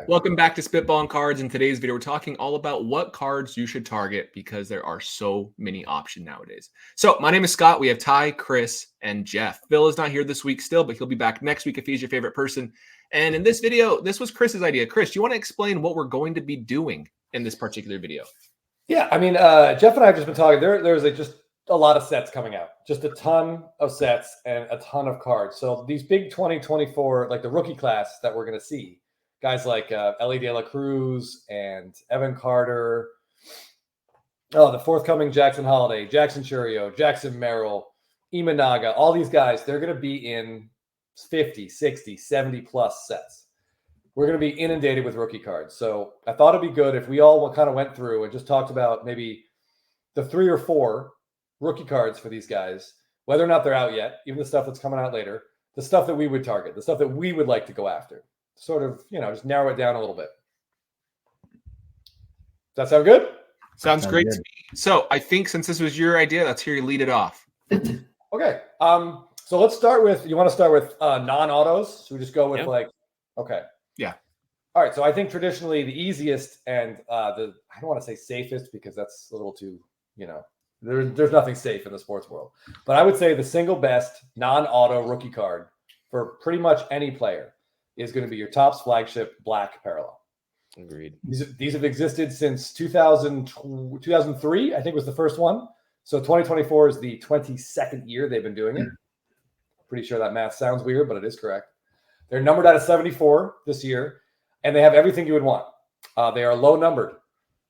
Welcome back to Spitballin Cards. In today's video, we're talking all about what cards you should target because there are so many options nowadays. So my name is Scott. We have Ty, Chris, and Jeff. Bill is not here this week still, but he'll be back next week if he's your favorite person. And in this video, this was Chris's idea. Chris, do you want to explain what we're going to be doing in this particular video? Yeah, I mean, Jeff and I have just been talking. There's just a lot of sets coming out, just a ton of sets and a ton of cards. So these big 2024, like the rookie class that we're going to see, guys like Ellie De La Cruz and Evan Carter. Oh, the forthcoming Jackson Holiday, Jackson Churio, Jackson Merrill, Imanaga, all these guys, they're going to be in 50, 60, 70 plus sets. We're going to be inundated with rookie cards. So I thought it'd be good if we all kind of went through and just talked about maybe the 3 or 4 rookie cards for these guys, whether or not they're out yet, even the stuff that's coming out later, the stuff that we would target, the stuff that we would like to go after. Sort of, just narrow it down a little bit. Does that sound good? Sounds great to me. So I think since this was your idea, let's hear you lead it off. Okay. So let's start with, you want to start with non-autos? So we just go with okay. Yeah. All right. So I think traditionally the easiest and I don't want to say safest because that's a little too, there's nothing safe in the sports world. But I would say the single best non-auto rookie card for pretty much any player is going to be your Topps flagship black parallel. Agreed. These have existed since 2003, I think was the first one. So 2024 is the 22nd year they've been doing it. Pretty sure that math sounds weird, but it is correct. They're numbered out of 74 this year, and they have everything you would want. They are low numbered.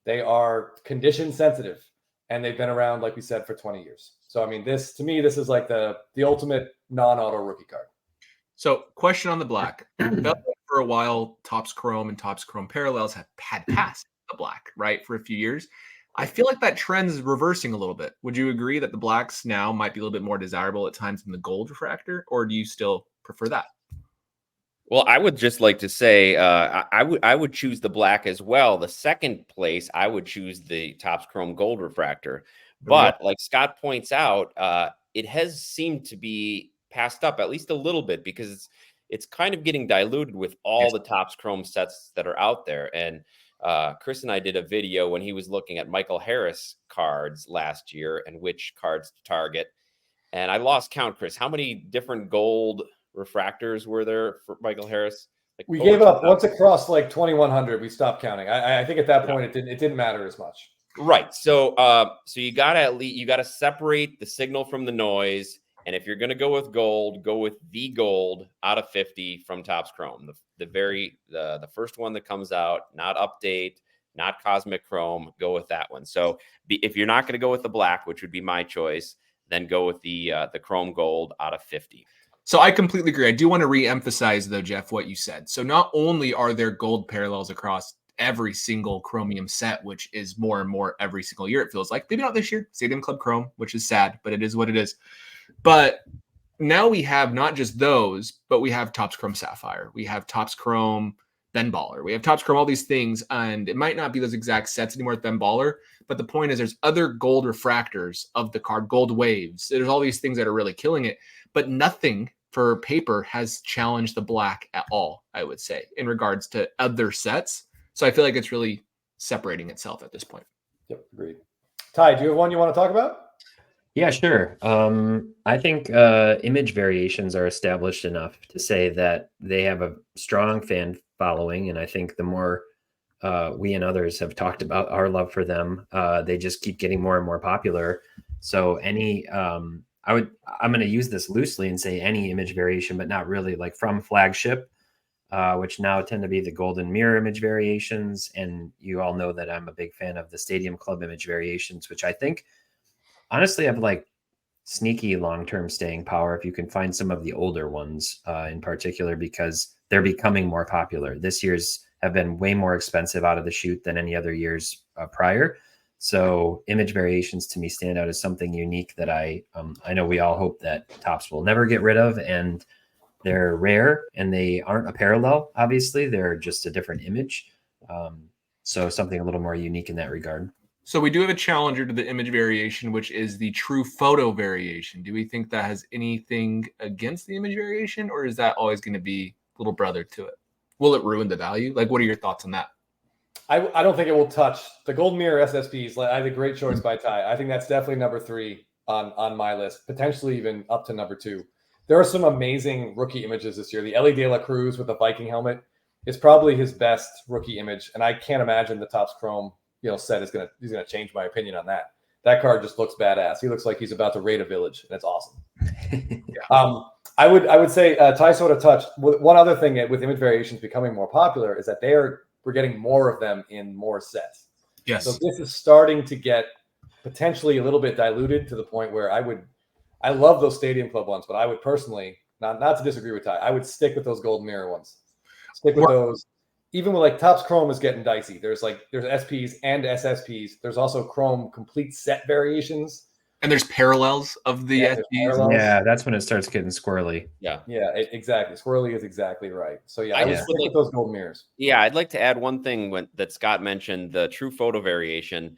They are condition sensitive, and they've been around, like we said, for 20 years. So, I mean, this is like the ultimate non-auto rookie card. So, question on the black. For a while, Topps Chrome and Topps Chrome Parallels had passed the black, right, for a few years. I feel like that trend is reversing a little bit. Would you agree that the blacks now might be a little bit more desirable at times than the gold refractor, or do you still prefer that? Well, I would just like to say I would choose the black as well. The second place, I would choose the Topps Chrome Gold refractor. But like Scott points out, it has seemed to be passed up at least a little bit because it's kind of getting diluted with all the Topps Chrome sets that are out there. And Chris and I did a video when he was looking at Michael Harris cards last year and which cards to target. And I lost count, Chris. How many different gold refractors were there for Michael Harris? Like we gave up once across like 2,100. We stopped counting. I think at that point it didn't matter as much. Right. So you gotta separate the signal from the noise. And if you're going to go with gold, go with the gold out of 50 from Topps Chrome. The first one that comes out, not update, not cosmic chrome, go with that one. So if you're not going to go with the black, which would be my choice, then go with the chrome gold out of 50. So I completely agree. I do want to re-emphasize though, Jeff, what you said. So not only are there gold parallels across every single chromium set, which is more and more every single year, it feels like. Maybe not this year, Stadium Club Chrome, which is sad, but it is what it is. But now we have not just those, but we have Topps Chrome Sapphire. We have Topps Chrome Ben Baller. We have Topps Chrome, all these things. And it might not be those exact sets anymore with Ben Baller. But the point is there's other gold refractors of the card, gold waves. There's all these things that are really killing it. But nothing for paper has challenged the black at all, I would say, in regards to other sets. So I feel like it's really separating itself at this point. Yep, agreed. Ty, do you have one you want to talk about? Yeah, sure. I think image variations are established enough to say that they have a strong fan following. And I think the more we and others have talked about our love for them, they just keep getting more and more popular. So I'm going to use this loosely and say any image variation, but not really, like from flagship, which now tend to be the golden mirror image variations. And you all know that I'm a big fan of the Stadium Club image variations, which I think honestly have like sneaky long-term staying power if you can find some of the older ones in particular, because they're becoming more popular. This year's have been way more expensive out of the chute than any other years prior. So image variations to me stand out as something unique that I know we all hope that Topps will never get rid of. And they're rare and they aren't a parallel. Obviously, they're just a different image. So something a little more unique in that regard. So we do have a challenger to the image variation, which is the true photo variation. Do we think that has anything against the image variation, or is that always going to be little brother to it? Will it ruin the value? Like, what are your thoughts on that? I don't think it will touch the Gold Mirror SSPs. I had a great choice by Ty. I think that's definitely number 3 on my list, potentially even up to number 2. There are some amazing rookie images this year. The Ellie De La Cruz with the Viking helmet is probably his best rookie image, and I can't imagine the Topps Chrome set is he's gonna change my opinion on that. That card just looks badass. He looks like he's about to raid a village, and it's awesome. Yeah. I would say Ty sort of touched one other thing with image variations becoming more popular is that we're getting more of them in more sets. Yes. So this is starting to get potentially a little bit diluted to the point where I love those Stadium Club ones, but I would personally, not to disagree with Ty, I would stick with those Gold Mirror ones. Stick with those. Even with like Topps Chrome is getting dicey. There's SPs and SSPs. There's also Chrome complete set variations. And there's parallels of the SPs. Yeah, that's when it starts getting squirrely. Yeah. Yeah, exactly. Squirrely is exactly right. So yeah, I I would just stick with those Gold Mirrors. Yeah, I'd like to add one thing that Scott mentioned, the true photo variation.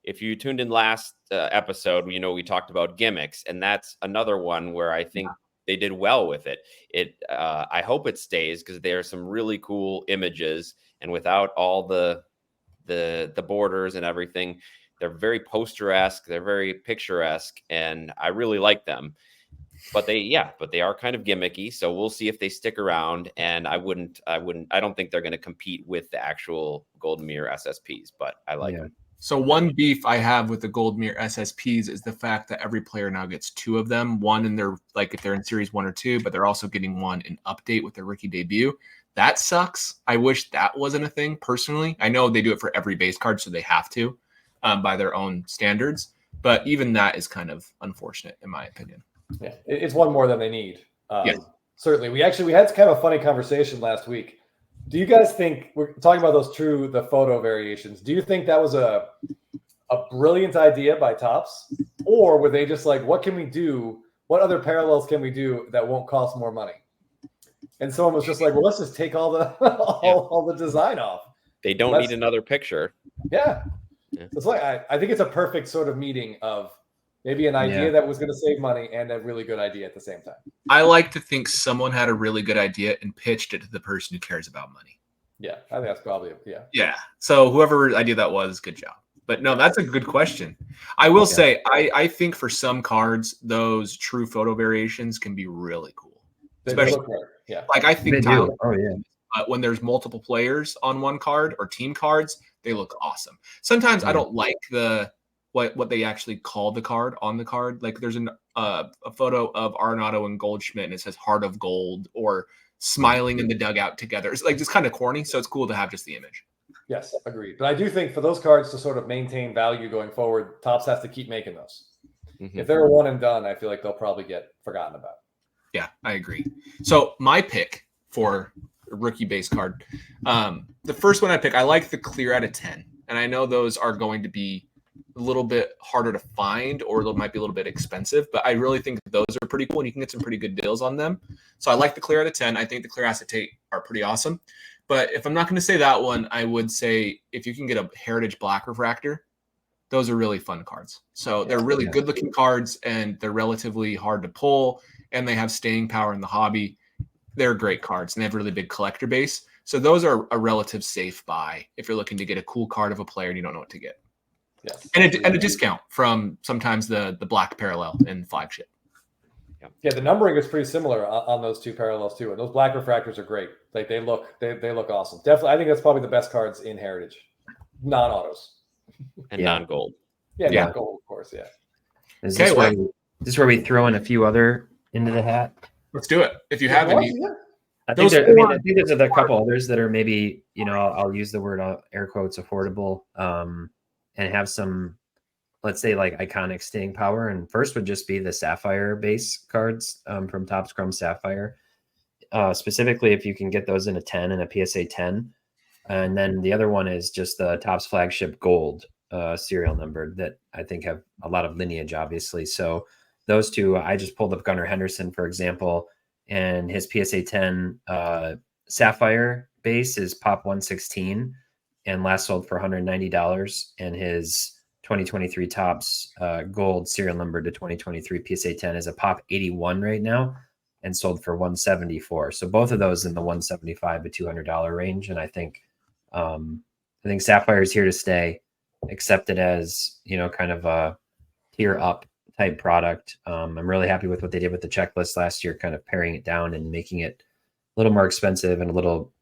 If you tuned in last episode, we talked about gimmicks, and that's another one where I think they did well with it. I hope it stays because there are some really cool images, and without all the borders and everything, they're very poster-esque, they're very picturesque, and I really like them. But they are kind of gimmicky, so we'll see if they stick around. And I don't think they're going to compete with the actual Gold Mirror SSPs, but I like them. So one beef I have with the Gold Mirror SSPs is the fact that every player now gets 2 of them. One in their, like if they're in series 1 or 2, but they're also getting one in update with their rookie debut. That sucks. I wish that wasn't a thing personally. I know they do it for every base card, so they have to by their own standards. But even that is kind of unfortunate in my opinion. Yeah, it's one more than they need. Yes. Certainly. We had kind of a funny conversation last week. Do you guys think, we're talking about the photo variations, do you think that was a brilliant idea by Topps? Or were they just like, what can we do? What other parallels can we do that won't cost more money? And someone was just like, well, let's just take all the design off. They don't need another picture. Yeah. It's like, I think it's a perfect sort of meeting of maybe an idea that was going to save money and a really good idea at the same time. I like to think someone had a really good idea and pitched it to the person who cares about money. Yeah, I think that's probably, Yeah. So whoever idea that was, good job. But no, that's a good question. I will say, I think for some cards, those true photo variations can be really cool. Especially, like I think when there's multiple players on one card or team cards, they look awesome. Sometimes I don't like what they actually call the card on the card. Like there's a photo of Arenado and Goldschmidt and it says Heart of Gold or smiling in the dugout together. It's like just kind of corny. So it's cool to have just the image. Yes, agreed. But I do think for those cards to sort of maintain value going forward, Topps has to keep making those. Mm-hmm. If they're one and done, I feel like they'll probably get forgotten about. Yeah, I agree. So my pick for a rookie base card, the first one I pick, I like the clear out of 10. And I know those are going to be a little bit harder to find or they might be a little bit expensive, but I really think those are pretty cool and you can get some pretty good deals on them. So I like the clear out of 10. I think the clear acetate are pretty awesome. But if I'm not going to say that one, I would say if you can get a Heritage Black Refractor, those are really fun cards. So they're really good looking cards and they're relatively hard to pull and they have staying power in the hobby. They're great cards and they have a really big collector base. So those are a relative safe buy if you're looking to get a cool card of a player and you don't know what to get. Yes. And a discount from sometimes the black parallel in flagship. Yeah, the numbering is pretty similar on those two parallels too. And those black refractors are great. Like they look awesome. Definitely, I think that's probably the best cards in Heritage. Non-autos. And non-gold. Yeah, non-gold, of course, yeah. Is this where we throw in a few other into the hat? Let's do it. If you have any. I think there's a couple others that are maybe, I'll use the word air quotes affordable and have some, let's say, like iconic staying power. And first would just be the Sapphire base cards from Topps Chrome Sapphire. Specifically, if you can get those in a 10 and a PSA 10. And then the other one is just the Topps Flagship Gold serial number that I think have a lot of lineage, obviously. So those two, I just pulled up Gunnar Henderson, for example, and his PSA 10 Sapphire base is Pop 116 and last sold for $190. And his 2023 Topps Gold serial number to 2023 PSA 10 is a Pop 81 right now. and sold for $174. So both of those in the $175 to $200 range. And I think Sapphire is here to stay, accepted as, kind of a tier up type product. I'm really happy with what they did with the checklist last year, kind of paring it down and making it a little more expensive and a little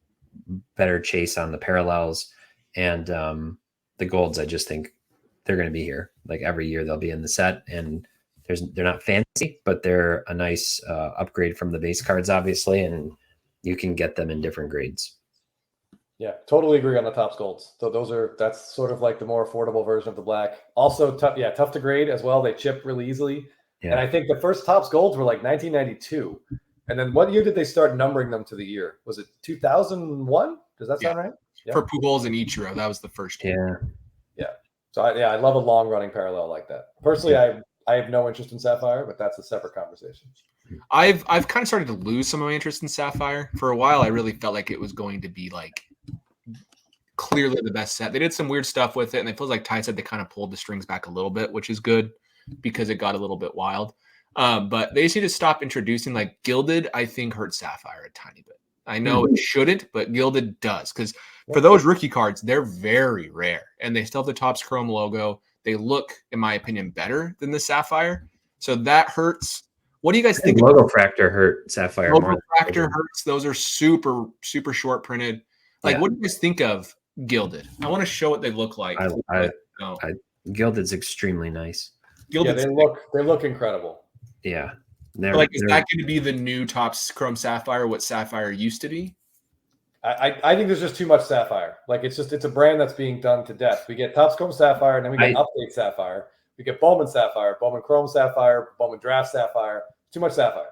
better chase on the parallels. And the golds, I just think they're going to be here. Like every year they'll be in the set, and they're not fancy, but they're a nice upgrade from the base cards, obviously, and you can get them in different grades. Yeah, totally agree on the Topps golds. So that's sort of like the more affordable version of the black. Also tough to grade as well. They chip really easily. Yeah. And I think the first Topps golds were like 1992. And then what year did they start numbering them to the year? Was it 2001? Does that sound right? Yeah. For Pujols and Ichiro, that was the first year. Yeah. So I love a long running parallel like that. Personally, I have no interest in Sapphire, but that's a separate conversation. I've kind of started to lose some of my interest in Sapphire. For a while, I really felt like it was going to be like clearly the best set. They did some weird stuff with it, and it feels like Ty said they kind of pulled the strings back a little bit, which is good because it got a little bit wild. But they just need to stop introducing like Gilded. I think hurts Sapphire a tiny bit. I know it shouldn't, but Gilded does, because for those rookie cards, they're very rare, and they still have the Topps Chrome logo. They look, in my opinion, better than the Sapphire, so that hurts. What do you guys think? Logo Fractor hurt Sapphire more. Logo Fractor hurts. Those are super, super short printed. Like, what do you guys think of Gilded? I want to show what they look like. Gilded's extremely nice. Gilded's they look incredible. Yeah. Is that going to be the new Topps Chrome Sapphire, what Sapphire used to be? I think there's just too much Sapphire. Like it's a brand that's being done to death. We get Topps Chrome Sapphire, and then we get Update Sapphire. We get Bowman Sapphire, Bowman Chrome Sapphire, Bowman Draft Sapphire. Too much Sapphire.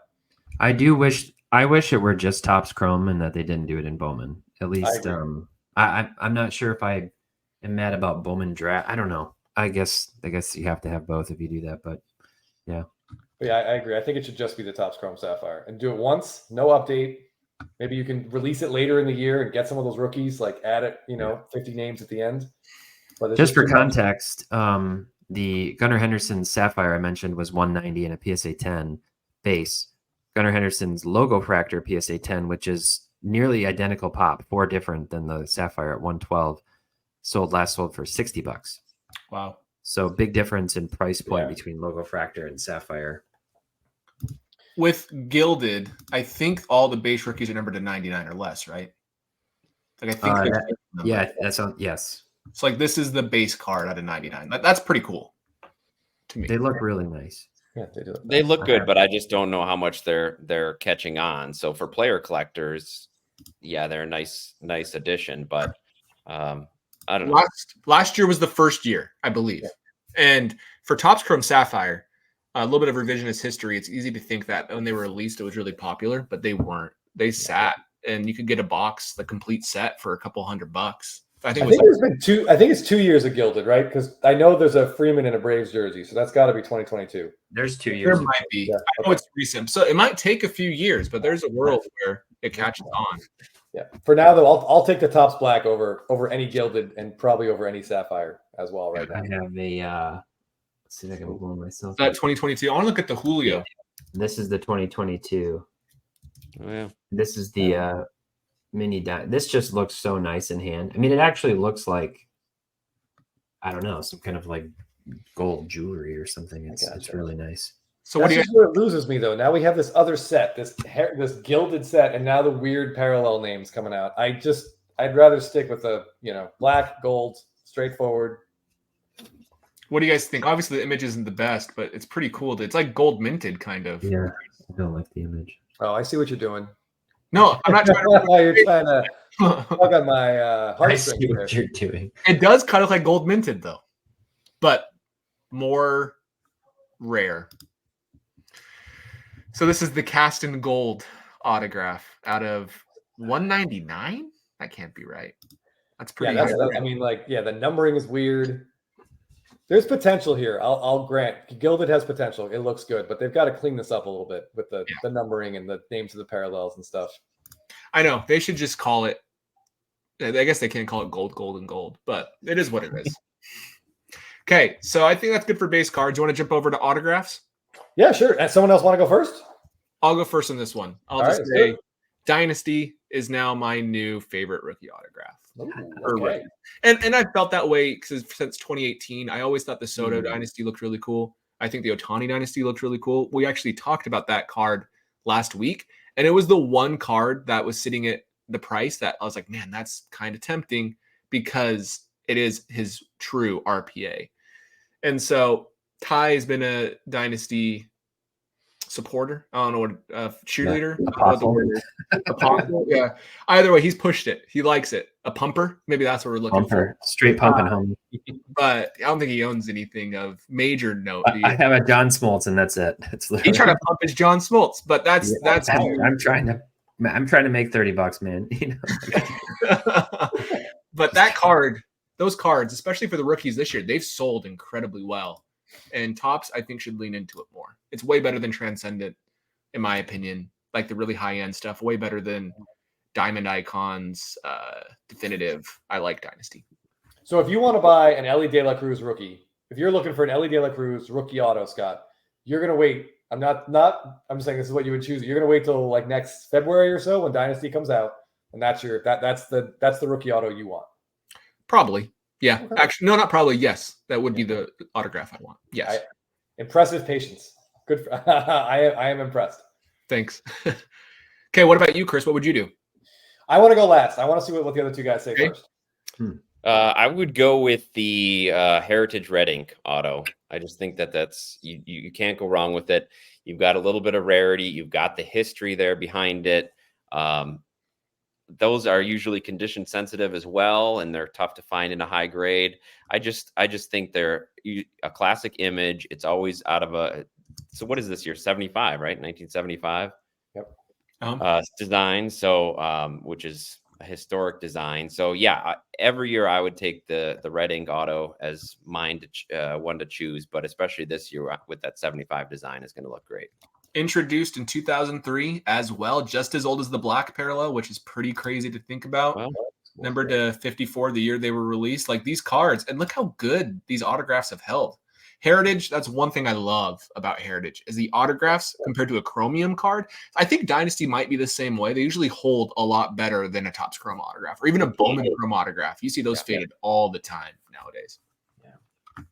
I wish it were just Topps Chrome and that they didn't do it in Bowman. At least I'm not sure if I am mad about Bowman Draft. I don't know. I guess you have to have both if you do that, but yeah. But yeah, I agree. I think it should just be the Topps Chrome Sapphire and do it once, no update. Maybe you can release it later in the year and get some of those rookies, like add it, 50 names at the end. But just for context, the Gunnar Henderson Sapphire I mentioned was 190 in a PSA 10 base. Gunnar Henderson's Logo Fractor PSA 10, which is nearly identical pop, 4 different than the Sapphire at 112, sold for $60. Wow. So big difference in price point between Logo Fractor and Sapphire. With Gilded, I think all the base rookies are numbered to 99 or less, right? Like I think yes. So like this is the base card out of 99. That's pretty cool to me. They look really nice. Yeah, they do. They look good, but I just don't know how much they're catching on. So for player collectors, they're a nice addition, but I don't know. Last year was the first year, I believe. Yeah. And for Topps Chrome Sapphire, a little bit of revisionist history. It's easy to think that when they were released, it was really popular, but they weren't. They sat, and you could get a box, the complete set, for a couple $100. I think it's 2 years of Gilded, right? Because I know there's a Freeman in a Braves jersey, so that's got to be 2022. There's 2 years. There might be. Yeah, I know it's recent, so it might take a few years, but there's a world where it catches on. Yeah. For now, though, I'll take the Topps Black over any Gilded and probably over any Sapphire as well. Right now, I have a. Let's see if I can blow myself. That 2022. I want to look at the Julio. This is the 2022. Oh, yeah. This is the mini. This just looks so nice in hand. I mean, it actually looks like, I don't know, some kind of like gold jewelry or something. It's really nice. So where it loses me though. Now we have this other set, this Gilded set, and now the weird parallel names coming out. I'd rather stick with the black, gold, straightforward. What do you guys think? Obviously, the image isn't the best, but it's pretty cool. It's like gold minted, kind of. Yeah, I don't like the image. Oh, I see what you're doing. No, I'm not trying to. You're trying to plug on my heartstrings. I see what you're doing. It does kind of like gold minted, though, but more rare. So this is the cast in gold autograph out of 199. That can't be right. That's pretty. Yeah, the numbering is weird. There's potential here. I'll grant. Gilded has potential. It looks good, but they've got to clean this up a little bit with the numbering and the names of the parallels and stuff. I know. They should just call it. I guess they can't call it gold, and gold, but it is what it is. Okay, so I think that's good for base cards. You want to jump over to autographs? Yeah, sure. And someone else want to go first? I'll go first on this one. I'll All just right, let's say do it. Dynasty is now my new favorite rookie autograph. Ooh, Or okay. and I've felt that way since 2018. I always thought the Soto Mhm. Dynasty looked really cool. I think the Ohtani Dynasty looked really cool. We actually talked about that card last week, and it was the one card that was sitting at the price that I was like, man, that's kind of tempting because it is his true RPA. And so Ty has been a Dynasty supporter. I don't know what cheerleader. I don't know what the word is. Apostle? Yeah. Either way, he's pushed it. He likes it. A pumper. Maybe that's what we're looking Pumper, straight pumping home. for. But I don't think he owns anything of major note. I have a John Smoltz, and that's it. It's He literally. tried to pump his John Smoltz, but that's I'm trying to make $30, man. You know. But those cards, especially for the rookies this year, they've sold incredibly well. And Topps, I think, should lean into it more. It's way better than Transcendent, in my opinion. Like the really high-end stuff, way better than Diamond Icons, Definitive. I like Dynasty. So if you want to buy an Ellie De La Cruz rookie, if you're looking for an Ellie De La Cruz rookie auto, Scott, you're gonna wait. I'm just saying this is what you would choose. You're gonna wait till like next February or so when Dynasty comes out, and that's the rookie auto you want. Probably. Yeah. Okay. Actually, no, not probably. Yes. That would be the autograph I want. Yes. Impressive patience. Good. I am impressed. Thanks. Okay. What about you, Chris? What would you do? I want to go last. I want to see what the other two guys say Okay. first. I would go with the Heritage Red Ink auto. I just think that's you can't go wrong with it. You've got a little bit of rarity. You've got the history there behind it. Those are usually condition sensitive as well, and they're tough to find in a high grade. I just think they're a classic image. It's always out of a. So what is this year? 75, right? 1975. Yep. Design. So which is a historic design. So yeah, every year I would take the Red Ink auto as mine to one to choose, but especially this year with that 75 design is going to look great. Introduced in 2003 as well, just as old as the Black parallel, which is pretty crazy to think about. Well, Number to 54 the year they were released. Like these cards, and look how good these autographs have held. Heritage, that's one thing I love about Heritage is the autographs compared to a Chromium card. I think Dynasty might be the same way. They usually hold a lot better than a Topps Chrome autograph or even a Bowman Chrome autograph. You see those faded all the time nowadays.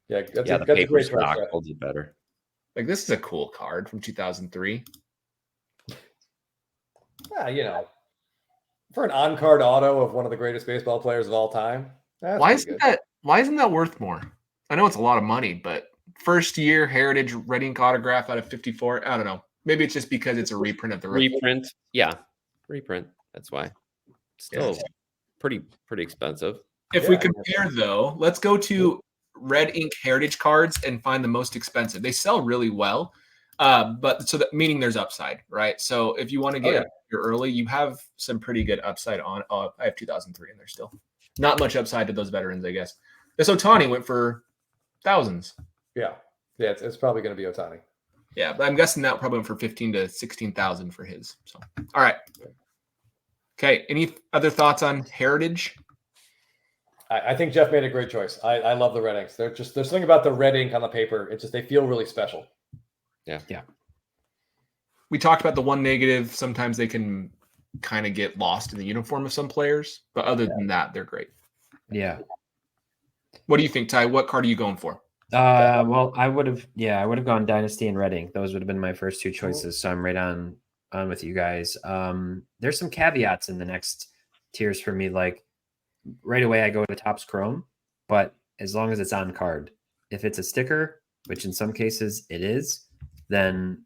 Yeah, the paper stock holds it better. Like this is a cool card from 2003. Yeah, for an on-card auto of one of the greatest baseball players of all time. Why isn't that worth more? I know it's a lot of money, but first year Heritage Red Ink autograph out of 54. I don't know. Maybe it's just because it's a reprint of the reprint. Yeah, reprint. That's why. Still pretty expensive. If we compare though, let's go to Red Ink Heritage cards and find the most expensive. They sell really well, but so that meaning there's upside, right? So if you want to get here early, you have some pretty good upside on. I have 2003 in there still. Not much upside to those veterans, I guess. This Ohtani went for thousands. Yeah, it's probably going to be Ohtani. Yeah, but I'm guessing that probably went for 15 to 16,000 for his. So, all right. Okay. Any other thoughts on Heritage? I think Jeff made a great choice. I love the Red Inks. There's something about the red ink on the paper. It's just they feel really special. Yeah. We talked about the one negative. Sometimes they can kind of get lost in the uniform of some players, but other than that, they're great. Yeah. What do you think, Ty? What card are you going for? Well, I would have gone Dynasty and Red Ink. Those would have been my first two choices. So I'm right on with you guys. There's some caveats in the next tiers for me. Like right away, I go to Topps Chrome, but as long as it's on card. If it's a sticker, which in some cases it is, then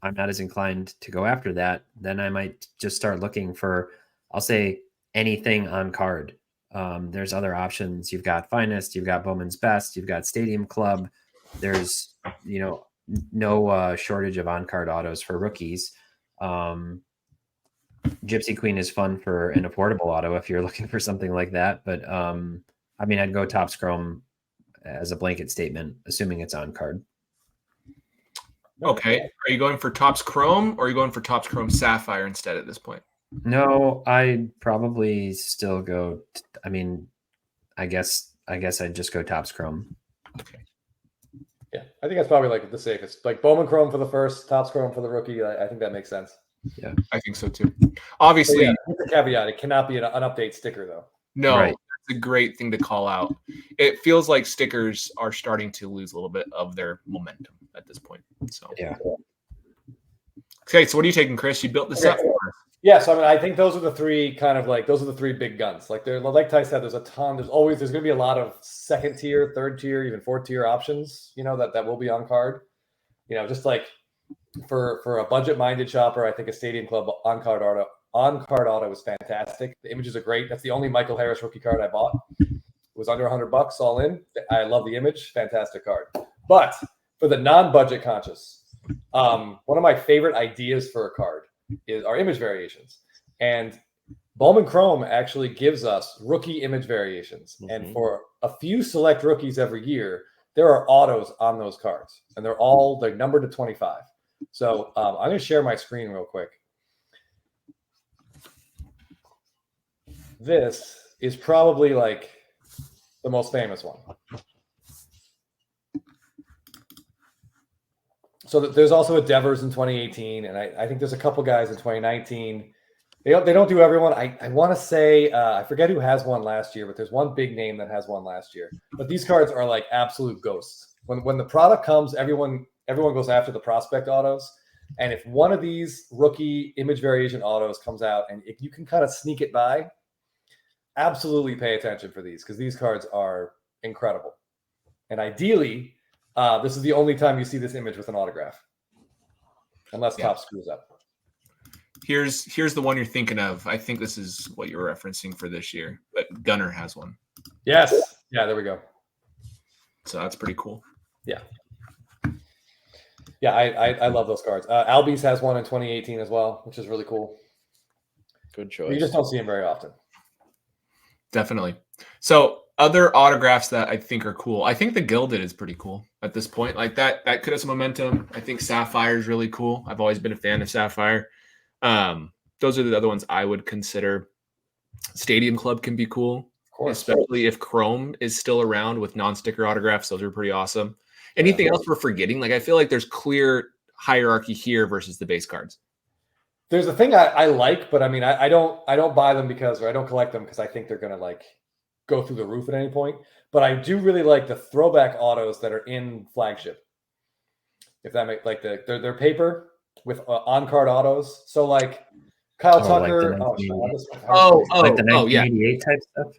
I'm not as inclined to go after that. Then I might just start looking for, I'll say, anything on card. There's other options. You've got Finest, you've got Bowman's Best, you've got Stadium Club. There's, no shortage of on-card autos for rookies. Gypsy Queen is fun for an affordable auto if you're looking for something like that. But I'd go Topps Chrome as a blanket statement, assuming it's on card. Okay. Are you going for Topps Chrome or are you going for Topps Chrome Sapphire instead at this point? No, I'd probably still go. I guess I'd just go Topps Chrome. Okay. Yeah, I think that's probably like the safest. Like Bowman Chrome for the first, Topps Chrome for the rookie. I think that makes sense. Yeah, I think so too. Obviously, with the caveat, it cannot be an update sticker though. no, right. that's a great thing to call out. It feels like stickers are starting to lose a little bit of their momentum at this point. So Yeah. Okay, so what are you taking, Chris? You built this up for us. Yeah, so I mean, I think those are the three big guns. Like Ty said, there's a ton. There's going to be a lot of second tier, third tier, even fourth tier options. That will be on card. Just like for a budget minded shopper, I think a Stadium Club on card auto is fantastic. The images are great. That's the only Michael Harris rookie card I bought. It was under $100 all in. I love the image. Fantastic card. But for the non-budget conscious, one of my favorite ideas for a card are image variations. And Bowman Chrome actually gives us rookie image variations. Mm-hmm. And for a few select rookies every year, there are autos on those cards. And they're numbered to 25. So I'm going to share my screen real quick. This is probably like the most famous one. So there's also a Devers in 2018, and I think there's a couple guys in 2019. They don't do everyone. I want to say I forget who has one last year, but there's one big name that has one last year. But these cards are like absolute ghosts. When the product comes, everyone goes after the prospect autos. And if one of these rookie image variation autos comes out, and if you can kind of sneak it by, absolutely pay attention for these because these cards are incredible. And ideally, this is the only time you see this image with an autograph, unless Topps screws up. Here's the one you're thinking of. I think this is what you're referencing for this year, but Gunner has one. Yes. Yeah, there we go. So that's pretty cool. Yeah. Yeah, I love those cards. Albies has one in 2018 as well, which is really cool. Good choice. You just don't see them very often. Definitely. So other autographs that I think are cool. I think the Gilded is pretty cool at this point. Like that could have some momentum. I think Sapphire is really cool. I've always been a fan of Sapphire. Those are the other ones I would consider. Stadium Club can be cool, especially if Chrome is still around with non-sticker autographs. Those are pretty awesome. Anything else we're forgetting? Like I feel like there's clear hierarchy here versus the base cards. There's a thing I like, but I mean I don't buy them or I don't collect them because I think they're gonna like go through the roof at any point. But I do really like the throwback autos that are in flagship. If that makes like they're paper with on-card autos. So like Kyle Tucker. Like the 1988 type stuff.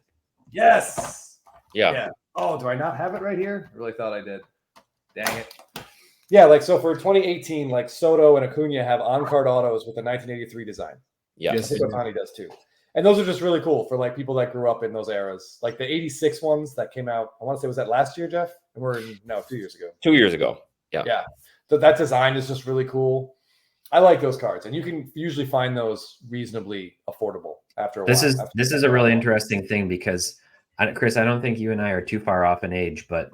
Yes. Yeah. Oh, do I not have it right here? I really thought I did. Dang it. Yeah, like so for 2018, like Soto and Acuna have on-card autos with the 1983 design. Yeah. Yes, Otani does too. And those are just really cool for like people that grew up in those eras. Like the 86 ones that came out, I want to say, was that last year, Jeff? And 2 years ago. 2 years ago. Yeah. Yeah. So that design is just really cool. I like those cards. And you can usually find those reasonably affordable after a while. This is a really interesting thing because, Chris, I don't think you and I are too far off in age, but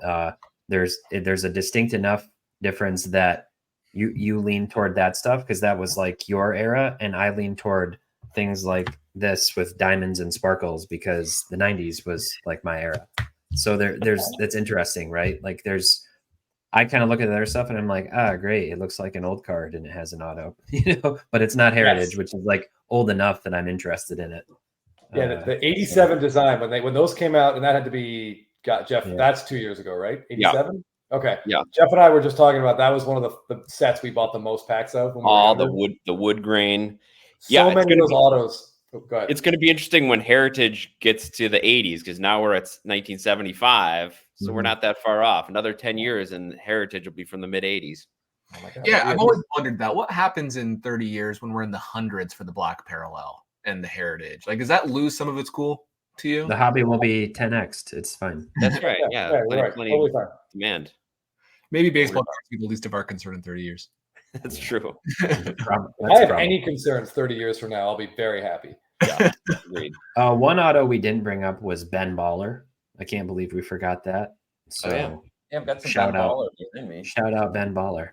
there's a distinct enough difference that you lean toward that stuff because that was like your era, and I lean toward things like this with diamonds and sparkles because the 90s was like my era. So that's interesting, right? Like I kind of look at their stuff and I'm like, great, it looks like an old card and it has an auto, but it's not heritage, which is like old enough that I'm interested in it. Yeah, the 87 design when those came out, and that had to be Jeff. Yeah. That's 2 years ago, right? 87. Yeah. Okay. Yeah. Jeff and I were just talking about that was one of the sets we bought the most packs of. When the wood grain. So many of those autos. Oh, go ahead. It's going to be interesting when Heritage gets to the 80s because now we're at 1975, so we're not that far off. Another 10 years, and Heritage will be from the mid 80s. Oh my God. Yeah, I've always wondered that. What happens in 30 years when we're in the hundreds for the Black Parallel and the Heritage? Like, does that lose some of its cool to you? The hobby will be 10x. It's fine. That's right. Yeah, plenty totally fine. Demand. Maybe baseball cards will be the least of our concern in 30 years. That's true. I have any concerns 30 years from now. I'll be very happy. Yeah, agreed. One auto we didn't bring up was Ben Baller. I can't believe we forgot that. So I've got some shout Ben out, Baller in me. Shout out Ben Baller.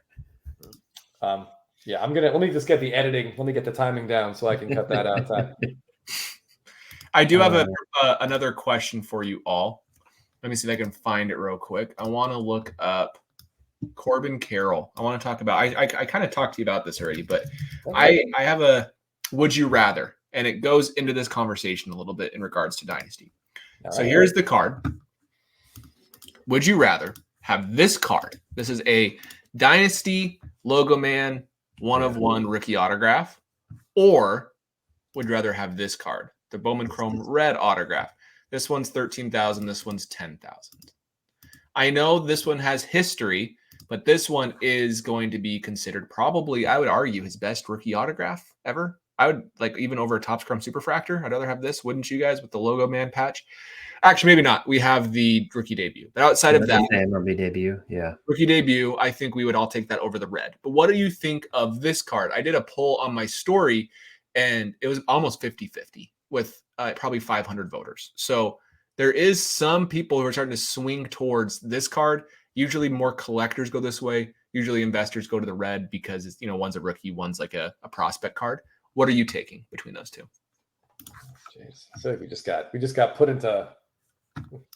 Yeah, let me just get the editing. Let me get the timing down so I can cut that out. I do have another question for you all. Let me see if I can find it real quick. I want to look up Corbin Carroll. I want to talk about. I kind of talked to you about this already, but I have a would you rather, and it goes into this conversation a little bit in regards to Dynasty. So here's the card. Would you rather have this card? This is a Dynasty Logo Man 1/1 rookie autograph, or would you rather have this card, the Bowman Chrome red autograph? This one's 13,000. This one's 10,000. I know this one has history, but this one is going to be considered probably, I would argue, his best rookie autograph ever. I would like even over a Topps Chrome Superfractor. I'd rather have this, wouldn't you guys, with the Logo Man patch? Actually, maybe not. We have the rookie debut. But outside of that, MLB debut, rookie debut, I think we would all take that over the red. But what do you think of this card? I did a poll on my story, and it was almost 50-50 with probably 500 voters. So there is some people who are starting to swing towards this card. Usually more collectors go this way. Usually investors go to the red because it's, one's a rookie, one's like a prospect card. What are you taking between those two? Jeez. So we just got put into,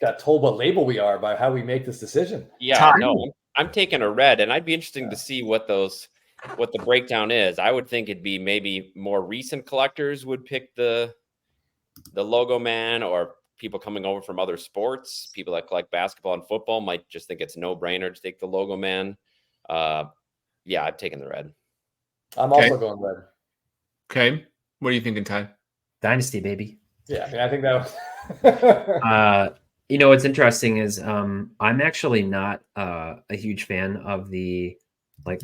got told what label we are by how we make this decision. Yeah, no, I'm taking a red, and I'd be interesting to see what the breakdown is. I would think it'd be maybe more recent collectors would pick the Logo Man, or people coming over from other sports, people that collect basketball and football might just think it's a no-brainer to take the Logo Man. Yeah, I've taken the red. I'm also going red. Okay. What are you thinking, Ty? Dynasty, baby. Yeah, I mean, I think that was what's interesting is I'm actually not a huge fan of the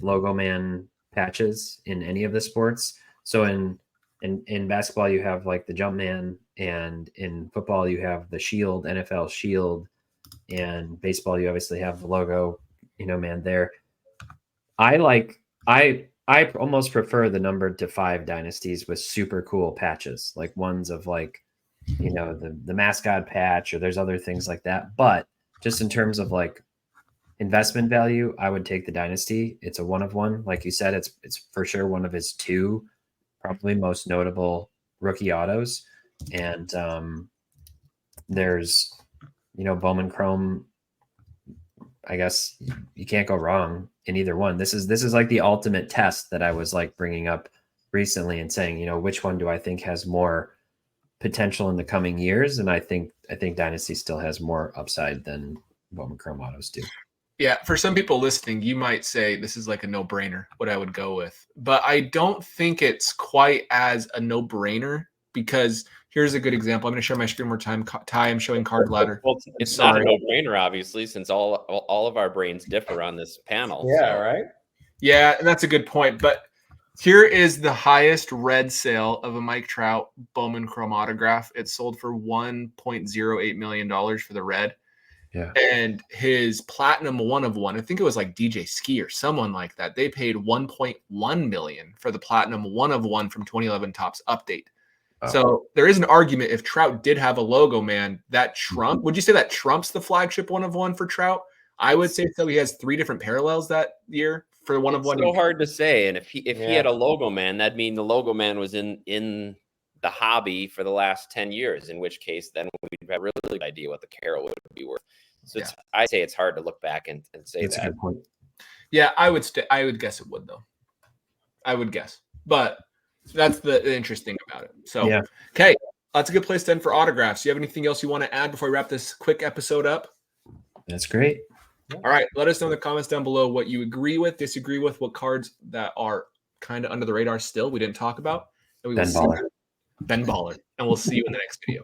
Logo Man patches in any of the sports. So in basketball you have the jump man, and in football you have the shield, NFL shield, and baseball you obviously have the logo, man there. I almost prefer the numbered to 5 dynasties with super cool patches, like ones of the mascot patch, or there's other things like that. But just in terms of investment value, I would take the dynasty. It's a 1/1. Like you said, it's for sure one of his 2 probably most notable rookie autos. And there's, Bowman Chrome. I guess you can't go wrong in either one. This is like the ultimate test that I was bringing up recently and saying, which one do I think has more potential in the coming years? And I think Dynasty still has more upside than Bowman Chrome autos do. Yeah, for some people listening, you might say this is like a no-brainer, what I would go with. But I don't think it's quite as a no-brainer, because here's a good example. I'm going to share my screen more time. Ty, I'm showing Card Ladder. Well, it's not a no-brainer, obviously, since all of our brains differ on this panel. Yeah, so. Right? Yeah, and that's a good point. But here is the highest red sale of a Mike Trout Bowman Chrome autograph. It sold for $1.08 million for the red. Yeah. And his platinum 1/1, I think it was like DJ Ski or someone like that, they paid $1.1 million for the platinum 1/1 from 2011 Topps Update. Oh. So there is an argument, if Trout did have a Logo Man, would you say that trumps the flagship 1/1 for Trout? I would say so. He has 3 different parallels that year for 1/1. It's so hard to say. And if he had a Logo Man, that'd mean the Logo Man was in the hobby for the last 10 years, in which case then we'd have a really good idea what the Carroll would be worth. So I say it's hard to look back and say that's that. A good point. Yeah, I would guess it would, though. I would guess. But that's the interesting about it. So, yeah. Okay, that's a good place then for autographs. Do you have anything else you want to add before we wrap this quick episode up? That's great. All right, let us know in the comments down below what you agree with, disagree with, what cards that are kind of under the radar still we didn't talk about. And we will Ben Baller. Ben Baller. And we'll see you in the next video.